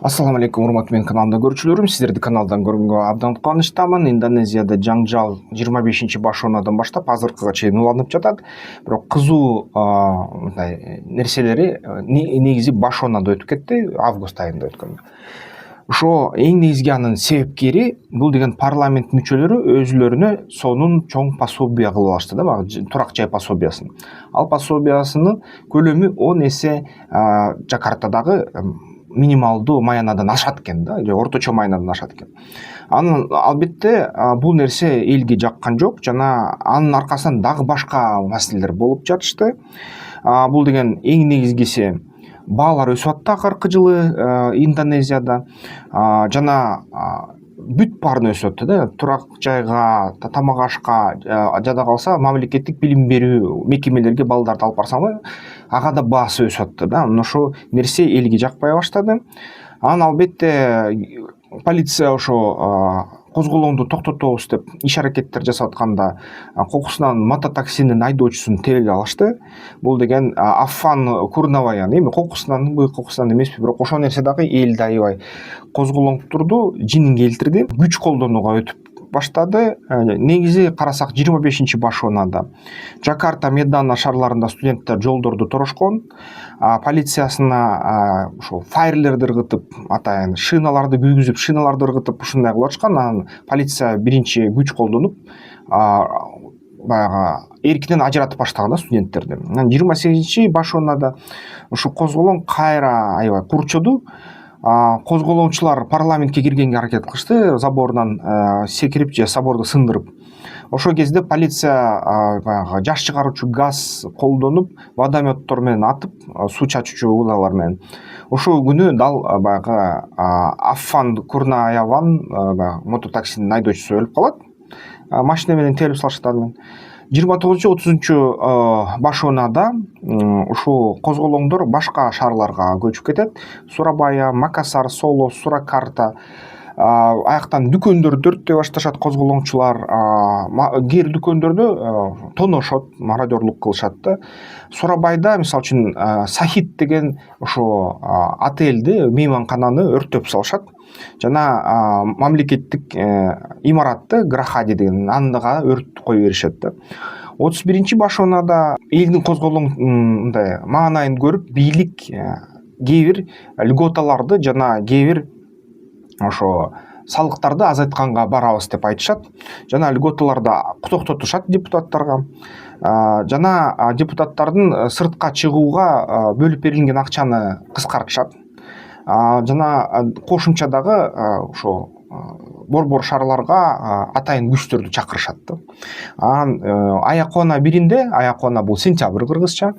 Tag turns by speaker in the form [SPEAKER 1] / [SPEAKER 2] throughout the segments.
[SPEAKER 1] Ассаламу алейкум, урматтуу менин каналымда көрүүчүлөрүм. Сиздерди каналдан көргөнгө абдан кубанычтамын. Индонезияда жаңжал 25-башонадан баштап азыркыга чейин уланып жатат. Бирок кызуу мындай нерселери негизи башонада өтүп кетти, август айында өткөн. Ошо эң негизги анын себепкери бул деген парламент мүчөлөрү өзүлөрүнө сонун чоң пособие кылып алышты да, баягы турак жай пособиясын. Ал пособиясынын көлөмү 10 эсе Жакартадагы минималдуу маянадан ашат экен да, же орточо маянадан ашат экен. Анын албетте бул нерсе элге жаккан жок жана анын аркасынан дагы башка маселелер болуп жатышты. Бул деген эң негизгиси баалар өсүп атты акыркы жылы Индонезияда жана бүт баарын өсүп атты да, турак жайга, тамак ашка, жада калса мамлекеттик билим берүү мекемелерге балдарды алып барсаңар, ага да баасы өсүп атты да. Ошо нерсе элге жакпай баштады. Анан албетте полиция ошо козголоңду токтотобуз деп иш аракеттер жасап атканда кокусунан мототаксинин айдоочусун терип алышты. Бул деген Аффан Курнаваян, эми кокусунан кокусунан эмеспи, бирок ошол нерсе дагы элди аябай козголоңдурду, жинин келтирди, күч колдонууга өтүп баштады. Негизи карасак 25-башонада Жакарта, Медана шаарларында студенттер жолдорду торошкон, полициясына ошо файрлерди ыргытып, атайын шиналарды күйгүзүп, шиналарды ыргытып ушундай кылып атышкан. Анан полиция биринчи күч колдонуп баягы эркинен ажыратып баштаган да студенттерди. Анан 28-башонада ушу козголоң кайра аябай курчоду. Козголоңчулар парламентке киргенге аракет кылышты, заборунан секирип же заборду сындырып. Ошол кезде полиция баягы жаш чыгаруучу газ колдонуп, водометтор менен атып, суу чачуучу унаалар менен. Ошол күнү дал баягы Аффан Курнаяван баягы мототаксинин айдоочусу өлүп калат. Машина менен терип салышат аны. 29-30 башонада ушул козголоңдор башка шаарларга көчүп кетет. Сурабая, Макасар, Соло, Суракарта. Аяктан дүкөндөрдү өрттөй башташат козголоңчулар. Кээ дүкөндөрдө тоношот, мародерлук кылышат да. Сурабайда мисалы үчүн Сахит деген ошо отельди, мейманкананы өрттөп салышат. Жана мамлекеттик имаратты Грахади деген андыга өрт кое беришет да. 31-башонада элдин козголоң мындай маанайын көрүп, бийлик кээ бир льготаларды жана кээ бир ошо салыктарды азайтканга барабыз деп айтышат. Жана льготаларды токтотушат депутаттарга. Жана депутаттардын сыртка чыгууга бөлүп берилген акчаны кыскартышат. Жана кошумча дагы ошо борбор шаарларга атайын күчтөрдү чакырышат да. Анан Аякона 1-inde, Аякона бул сентябрь кыргызча,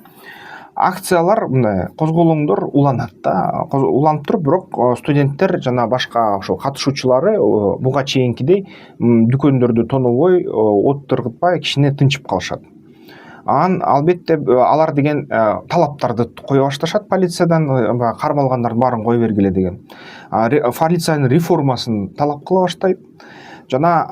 [SPEAKER 1] акциялар мындай козголоңдор уланат да. Уланып туруп, бирок студенттер жана башка ошо катышуучулары буга чейинкидей дүкөндөрдү тонобой, от ыргытпай кичине тынчып калышат. Анан албетте алар деген талаптарды кое башташат полициядан, кармалгандардын баарын кое бергиле деген. Полициянын реформасын талап кыла баштайт. Жана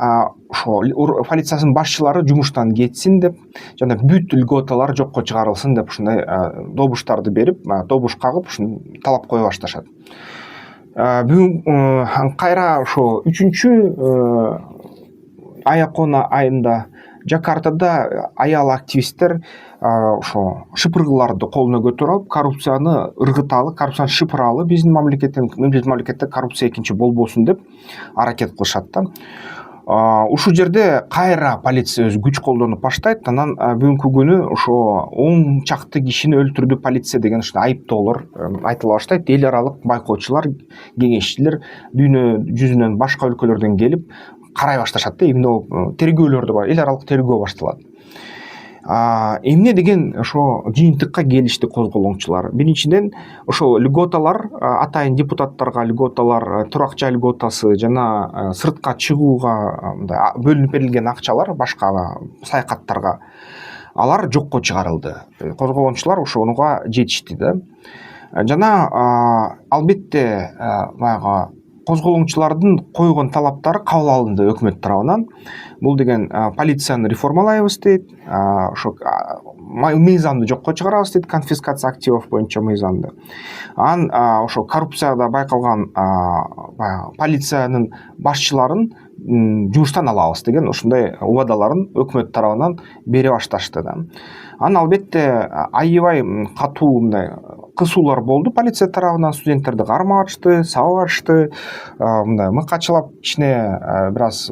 [SPEAKER 1] ошо полициянын башчылары жумуштан кетсин деп, жана бүт льготалар жокко чыгарылсын деп ушундай добуштарды берип, добуш кагып, ушуну талап кое башташат. Бүгүн кайра ошо 3-чү Аякона айында Жакартада аял активисттер ошо шыпыргыларды колуна көтөрүп алып, коррупцияны ыргыталы, коррупцияны шыпыралы, биздин мамлекетте коррупция экинчи болбосун деп аракет кылышат да. Ушул жерде кайра полиция өз күч колдонуп баштайт. Анан бүгүнкү күнү ошо 10 чакты кишини өлтүрдү полиция деген ушундай айыптоолор айтыла баштайт. Эл аралык байкоочулар, кеңешчилер дүйнө жүзүнөн башка өлкөлөрдөн келип карай башташат да. Эмне тергөөлөр бар, эл аралык тергөө башталат. Эмне деген ошо жыйынтыкка келишти козголоңчулар. Биринчиден ошо льготалар, атайын депутаттарга льготалар, турак жай льготасы жана сыртка чыгууга бөлүнүп берилген акчалар башка саякаттарга алар жокко чыгарылды. Козголоңчулар ошонуга жетишти да. Жана албетте баягы козголоңчулардын койгон талаптары кабыл алынды өкмөт тарабынан. Бул деген полицияны реформалайбыз дейт, ошо мыйзамды жокко чыгарабыз дейт, конфискация активов боюнча мыйзамды. Анан ошо коррупцияда байкалган полициянын башчыларын жумуштан алабыз деген ушундай убадаларын өкмөт тарабынан бере башташты да. Анан албетте аябай катуу мындай кысуулар болду полиция тарабынан, студенттерди кармап атышты, сабап атышты, мындай мыкачылап кичине бир аз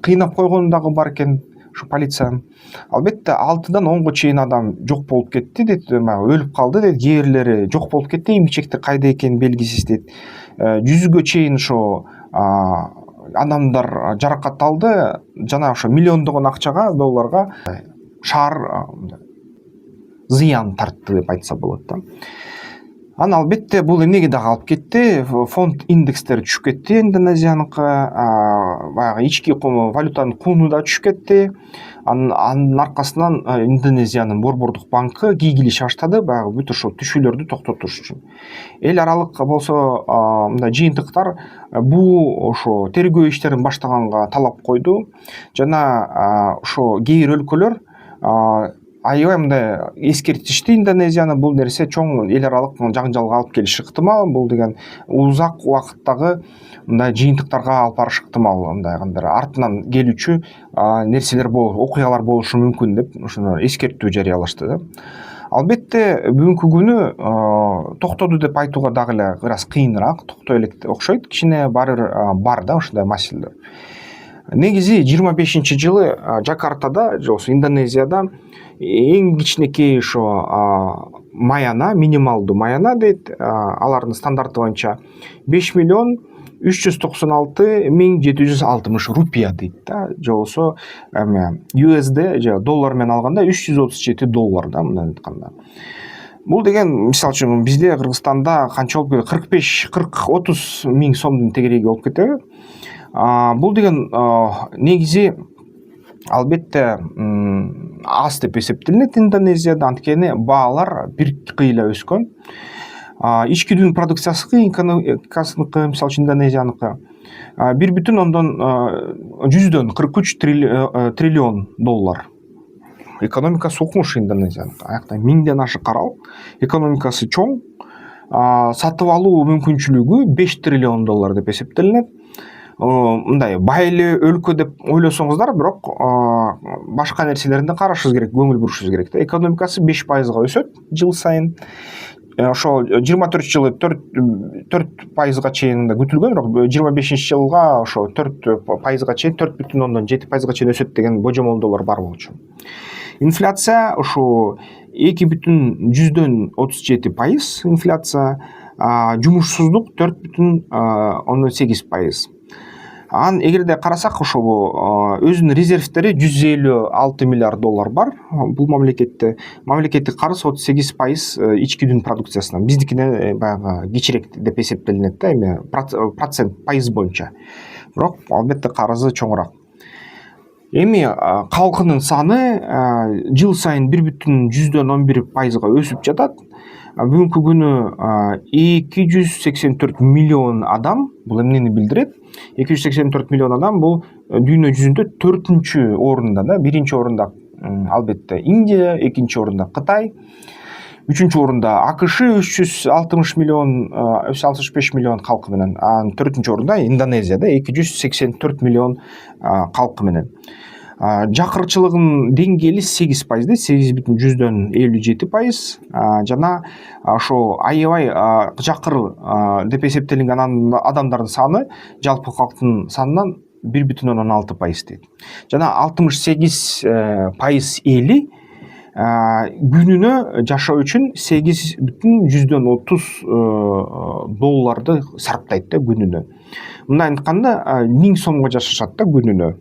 [SPEAKER 1] кыйнап койгону дагы бар экен ушу полиция. Албетте 6-дан 10га чейин адам жок болуп кетти дейт, өлүп калды дейт, кээ бирлери жок болуп кетти, имичекти кайда экени белгисиз дейт. 100га чейин ошо адамдар жаракат алды жана ошо миллиондогон акчага, долларга шаар зыян тартты деп айтса болот да. Анан албетте бул эмнеге дагы алып кетти? Фонд индекстери түшүп кетти, Индонезияныкы, баягы ички валютанын кууну да түшүп кетти. Анын аркасынан Индонезиянын Борбордук банкы кийгилише баштады, баягы бүт ошо түшүүлөрдү токтотуш үчүн. Эл аралык болсо мындай жыйынтыктар бул ошо тергөө иштерин баштаганга талап койду жана ошо кээ бир өлкөлөр аябай мындай эскертишти Индонезияны, бул нерсе чоң эл аралык жаңжалга алып келиши ыктымал, бул деген узак убакыттагы мындай жыйынтыктарга алып барышы ыктымал, мындай кандайдыр артынан келүүчү нерселер окуялар болушу мүмкүн деп ошону эскертүү жарыялашты да. Албетте бүгүнкү күнү токтоду деп айтууга дагы эле бир аз кыйыныраак, токтой элек окшойт, кичине бар да ушундай маселелер. Негизи 25-жылы Жакартада, жоксу Индонезияда эң кичинекей ошо маяна, минималдуу маяна дейт, алардын стандарты боюнча 5,396,760 рупия дейт да, же болбосо USD же доллар менен алганда $337 да, мындан айтканда. Бул деген мисалы үчүн бизде Кыргызстанда канча болуп кетет? 45-40-30 миң сомдун тегереги болуп кетеби? Бул деген негизи албетте аз деп эсептелинет Индонезияда, анткени баалар бир кыйла өскөн. Ички дүң продукциясы экономикасыныкы, мисалы үчүн Индонезияныкы 1,43 триллион доллар. Экономикасы укмуш Индонезияныкы. Аякта 1000ден ашык арал, экономикасы чоң, сатып алуу мүмкүнчүлүгү 5 триллион доллар деп эсептелинет. Мындай бай эле өлкө деп ойлосоңуздар, бирок башка нерселерин да карашыбыз керек, көңүл бурушубуз керек да. Экономикасы 5%га өсөт жыл сайын. Ошо 24 жылы 4%га чейин күтүлгөн, бирок 25-жылга ошо 4%га чейин, 4,7%га чейин өсөт деген божомолдоолор бар болчу. Инфляция ошо 2,37% инфляция, жумушсуздук 4,8%. Анан эгерде карасак, ошо өзүнүн резервтери 156 миллиард доллар бар бул мамлекетте. Мамлекеттик карыз 38% ички дүң продукциясынан. Биздикинен баягы кичирээк деп эсептелинет да, эми процент пайыз боюнча. Бирок албетте карызы чоңураак. Эми калкынын саны жыл сайын 1,11%га өсүп жатат. Бүгүнкү күнү 284 миллион адам, бул эмнени билдирет? 284 миллион адам бул дүйнө жүзүндө 4-чү орунда да. 1-чи орунда албетте Индия, 2-чи орунда Кытай, 3-чү орунда АКШ 365 миллион калкы менен, 4-чү орунда Индонезияда 284 миллион калкы менен. Жакырчылыгынын деңгээли 8%, 8,57%, жана ошо аябай жакыр деп эсептелинген адамдардын саны жалпы калктын санынан 1,16% дейт. Жана 68% эли күнүнө жашоо үчүн 8,30 долларды сарптайт да күнүнө. Мындай айтканда 1000 сомго жашашат да күнүнө.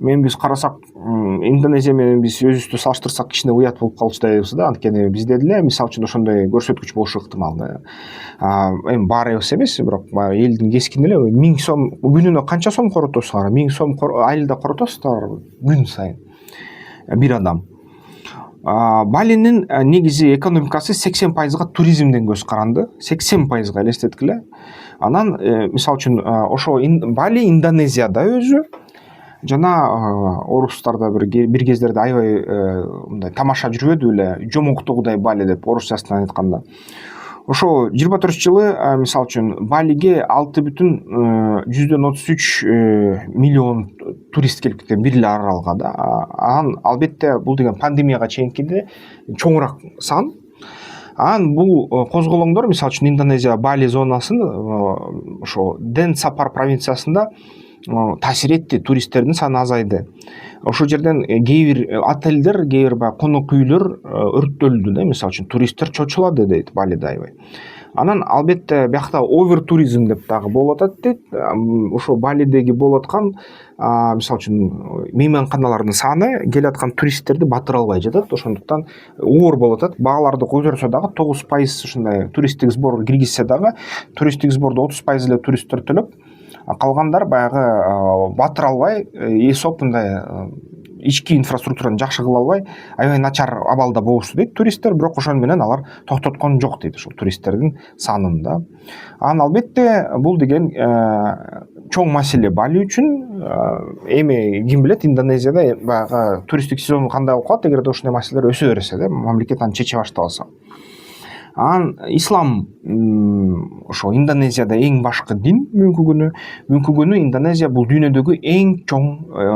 [SPEAKER 1] Мен биз карасак, Индонезия менен биз өзүбүздү салыштырсак кичине уят болуп калчубуз да, анткени бизде деле мисалы үчүн ошондой көрсөткүч болушу ыктымал да. Эми баарыбыз эмес, бирок элдин кескини эле 1000 сом күнүнө канча сом коротосуңар? 1000 сом айылда коротосуздар күн сайын бир адам. Балинин негизи экономикасы 80%га туризмден көз каранды, 80%га элестеткиле. Анан мисалы үчүн ошо Бали Индонезияда өзү жана орустарда бир кездерде аябай мындай тамаша жүрбөдү беле, жомоктогудай Бали деп орусчасынан айтканда. Ошо 24 жылы мисалы үчүн Балиге 6,33 миллион турист келип кеткен бир эле аралга да. Анан албетте бул деген пандемияга чейинкиде чоңураак сан. Анан бул козголоңдор мисалы үчүн Индонезия Бали зонасын ошо Ден Сапар провинциясында таасир этти, туристтердин саны азайды. Ошол жерден кээ бир отелдер, кээ бир баягы конок үйлөр өрттөлдү да, мисалы үчүн туристтер чочулады дейт Балида аябай. Анан албетте биякта овер туризм деп дагы болуп атат дейт. Ошо Балидеги болуп аткан мисалы үчүн мейманканалардын саны келип аткан туристтерди батыра албай жатат. Ошондуктан оор болуп атат. Бааларды көтөрсө дагы 9% ушундай туристтик сбор киргизсе дагы туристтик сборду 30% эле туристтер төлөп, калгандар баягы батыра албай, эсоп мындай ички инфраструктураны жакшы кыла албай, аябай начар абалда болушту дейт туристтер, бирок ошону менен алар токтоткон жок дейт ушул туристтердин санын да. Анан албетте бул деген чоң маселе Бали үчүн. Эми ким билет, Индонезияда баягы туристтик сезон кандай болуп калат эгерде ушундай маселелер өсө берсе да, мамлекет аны чече баштабаса. Анан ислам ошо Индонезияда эң башкы дин бүгүнкү күнү Индонезия бул дүйнөдөгү эң чоң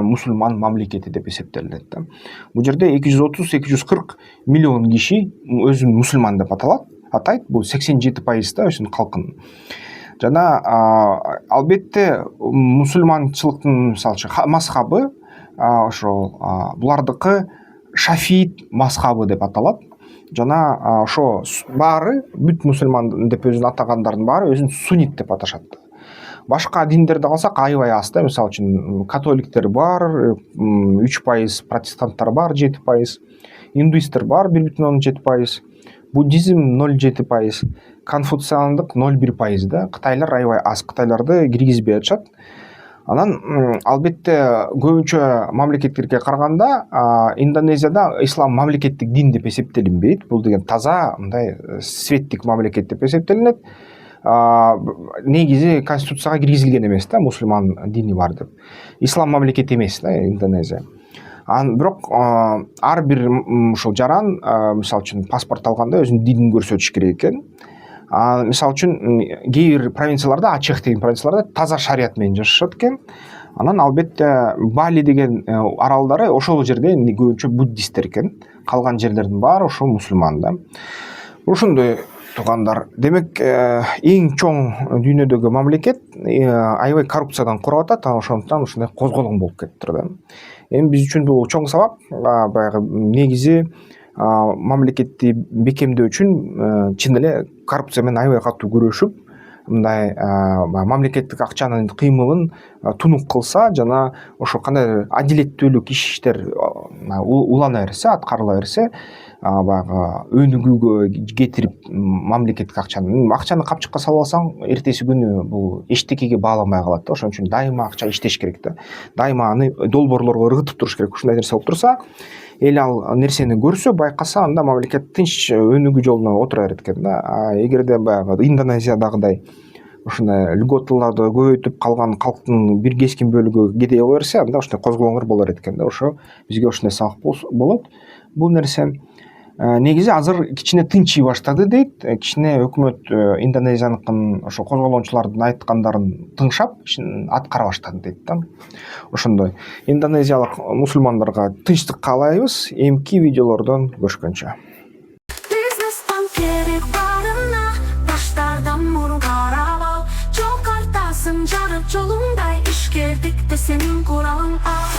[SPEAKER 1] мусулман мамлекети деп эсептелинет да. Бул жерде 230-240 миллион киши өзүн мусулман деп атайт. Бул 87% да өзүнүн калкынын. Жана албетте мусулманчылыктын мисалы үчүн мазхабы ошол булардыкы шафиит мазхабы деп аталат. Жана ошо баары бүт мусулман деп өзүн атагандардын баары өзүн суннит деп аташат. Башка диндерди калсак аябай аз да. Мисалы үчүн католиктер бар 3%, протестанттар бар 7%, индуисттер бар 1,7%, буддизм 0,7%, конфуциандык 0,1% да. Кытайлар аябай аз, кытайларды киргизбей атышат. Анан албетте көбүнчө мамлекеттерге караганда Индонезияда ислам мамлекеттик дин деп эсептелинбейт. Бул деген таза мындай светтик мамлекет деп эсептелинет. Негизи конституцияга киргизилген эмес да, мусулман дини бар деп. Ислам мамлекети эмес да Индонезия. Бирок ар бир ушул жаран мисалы үчүн паспорт алганда өзүнүн динин көрсөтүш керек экен. Мисалы үчүн кээ бир провинцияларда, Ачех деген провинцияларда таза шарият менен жашашат экен. Анан албетте Бали деген аралдары ошол жерде көбүнчө буддисттер экен. Калган жерлердин баары ошо мусулман да. Ошондой туугандар. Демек эң чоң дүйнөдөгү мамлекет аябай коррупциядан курап атат. Ошондуктан ушундай козголоң болуп кетиптир да. Эми биз үчүн бул чоң сабак. Баягы негизи мамлекетти бекемдөө үчүн чын эле коррупция менен аябай катуу күрөшүп, мындай мамлекеттик акчанын кыймылын тунук кылса жана ошо кандай адилеттүүлүк иштер улана берсе, аткарыла берсе, баягы өнүгүүгө кетирип мамлекеттик акчаны капчыкка салып алсаң, эртеси күнү бул эчтекеге бааламай калат да. Ошон үчүн дайыма акча иштеш керек да. Дайыма аны долбоорлорго ыргытып туруш керек. Ушундай нерсе болуп турса, эл ал нерсени көрсө, байкаса, анда мамлекет тынч өнүгүү жолуна отура берет экен да. Эгерде баягы Индонезиядагыдай ушундай льготаларды көбөйтүп калган калктын бир кескин бөлүгү кедей боло берсе, анда ушундай козголоңдор боло берет экен да. Ошо бизге ушундай сабак болот. Бул нерсе негизи азыр кичине тынчый баштады дейт. Кичине өкмөт Индонезияныкын ошо козголоочулардын айткандарын тыңшап, аткара баштады дейт да. Ошондой. Индонезиялык мусулмандарга тынчтык каалайбыз. Эмки видеолордон көрүшкөнчө. Yolunday iş geldik de senin kuralın al.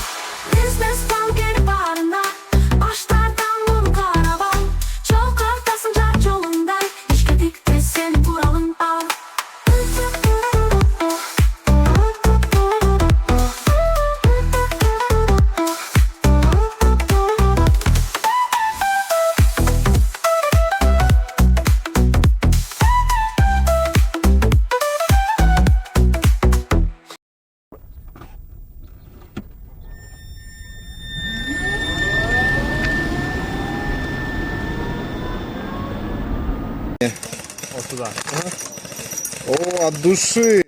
[SPEAKER 1] Business bank geri bağrına başlardan vur karavan. Çok arkasın car yolunday iş geldik de senin kuralın al. Ortada.
[SPEAKER 2] О, от души.